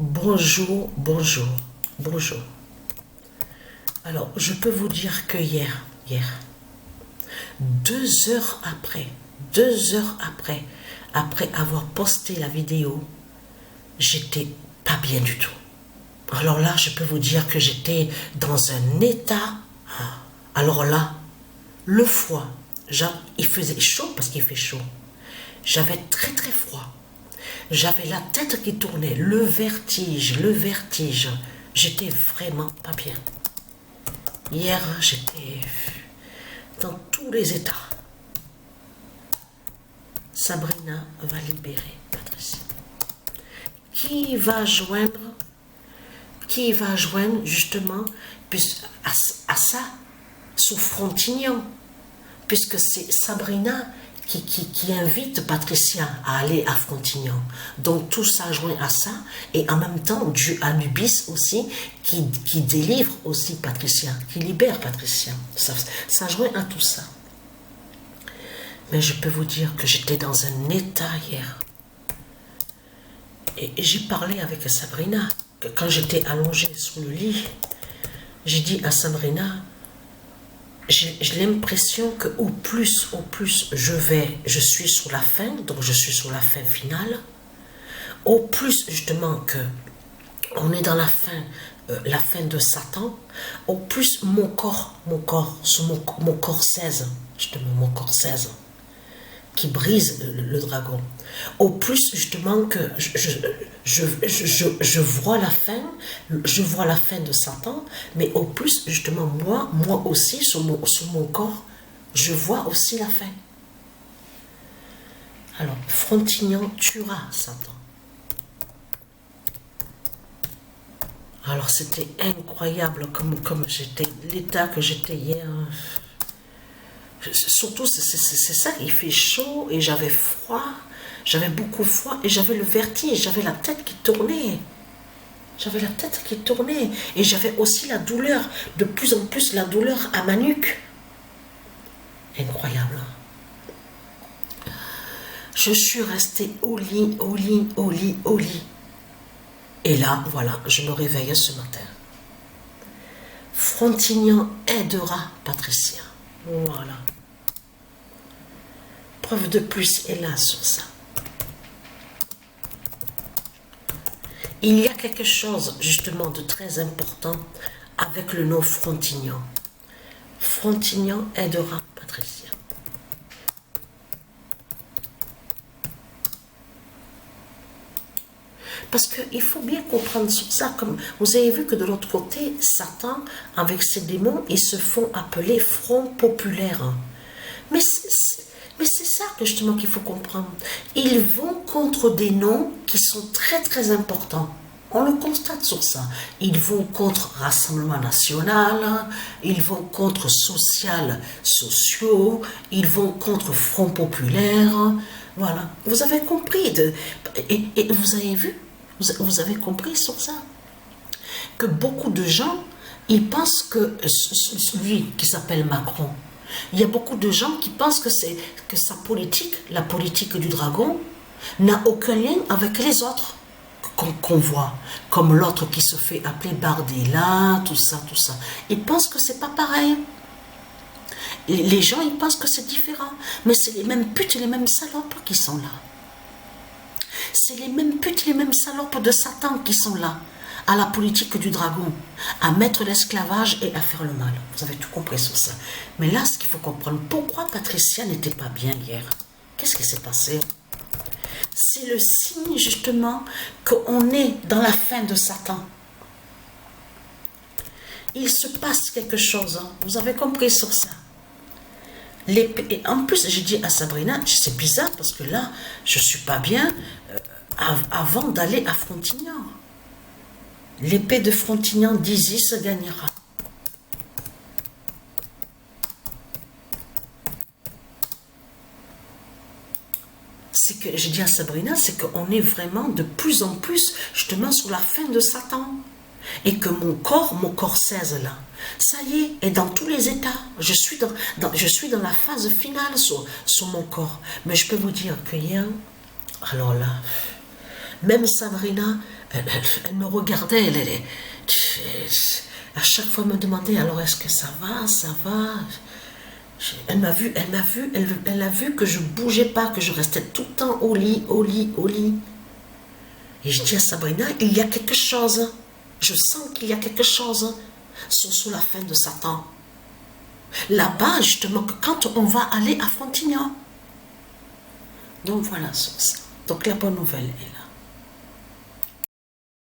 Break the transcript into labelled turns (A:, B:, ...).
A: Bonjour, bonjour, bonjour. Alors, je peux vous dire que hier, 2 heures après avoir posté la vidéo, j'étais pas bien du tout. Alors là, je peux vous dire que j'étais dans un état. Alors là, le foie, il faisait chaud parce qu'il fait chaud. J'avais très très froid. J'avais la tête qui tournait, le vertige. J'étais vraiment pas bien. Hier, j'étais dans tous les états. Sabrina va libérer Patricia. Qui va joindre justement à ça sous Frontignan, puisque c'est Sabrina qui invite Patricia à aller à Frontignan. Donc tout ça joint à ça, et en même temps du Anubis aussi qui délivre aussi Patricia, qui libère Patricia. Ça joint à tout ça. Mais je peux vous dire que j'étais dans un état hier. Et j'ai parlé avec Sabrina, que quand j'étais allongée sur le lit, j'ai dit à Sabrina, j'ai l'impression que au plus je suis sur la fin, donc je suis sur la fin finale, au plus justement que on est dans la fin de Satan, au plus mon corps 16, justement mon corps 16, qui brise le dragon, au plus justement que je vois la fin, de Satan, mais au plus justement moi aussi sur mon corps, je vois aussi la fin. Alors Frontignan tuera Satan. Alors c'était incroyable comme j'étais, l'état que j'étais hier. Surtout c'est ça, il fait chaud et j'avais froid, j'avais beaucoup froid et j'avais le vertige, j'avais la tête qui tournait. Et j'avais aussi la douleur, de plus en plus la douleur à ma nuque. Incroyable. Je suis restée au lit. Et là, voilà, je me réveille ce matin. Frontignan aidera Patricia. Voilà. Preuve de plus est là sur ça. Il y a quelque chose justement de très important avec le nom Frontignan. Frontignan aidera Patricia. Parce qu'il faut bien comprendre sur ça, comme vous avez vu que de l'autre côté, Satan, avec ses démons, ils se font appeler Front Populaire. Mais c'est ça que justement qu'il faut comprendre. Ils vont contre des noms qui sont très très importants. On le constate sur ça. Ils vont contre Rassemblement National, ils vont contre sociaux, ils vont contre Front Populaire. Voilà. Vous avez compris. Et vous avez vu, vous avez compris sur ça, que beaucoup de gens, ils pensent que celui qui s'appelle Macron, il y a beaucoup de gens qui pensent que sa politique, la politique du dragon, n'a aucun lien avec les autres qu'on voit, comme l'autre qui se fait appeler Bardella, tout ça. Ils pensent que c'est pas pareil. Les gens, ils pensent que c'est différent, mais c'est les mêmes putes et les mêmes salopes qui sont là. C'est les mêmes putes et les mêmes salopes de Satan qui sont là, à la politique du dragon, à mettre l'esclavage et à faire le mal. Vous avez tout compris sur ça. Mais là, ce qu'il faut comprendre, pourquoi Patricia n'était pas bien hier? Qu'est-ce qui s'est passé? C'est le signe justement qu'on est dans la fin de Satan. Il se passe quelque chose, hein. Vous avez compris sur ça. Et en plus, j'ai dit à Sabrina, c'est bizarre parce que là, je ne suis pas bien avant d'aller à Frontignan. L'épée de Frontignan d'Isis gagnera. C'est que, j'ai dit à Sabrina, c'est qu'on est vraiment de plus en plus justement sur la fin de Satan. Et que mon corps 16 là, ça y est dans tous les états. Je suis dans la phase finale sur mon corps. Mais je peux vous dire que hier, alors là, Même Sabrina, elle me regardait, à chaque fois me demandait, alors est-ce que ça va, ça va? Elle m'a vu, elle a vu que je bougeais pas, que je restais tout le temps au lit, au lit, au lit. Et je dis à Sabrina, il y a quelque chose. Je sens qu'il y a quelque chose sous la fin de Satan. Là-bas, justement, quand on va aller à Frontignan. Donc voilà, donc la bonne nouvelle est là.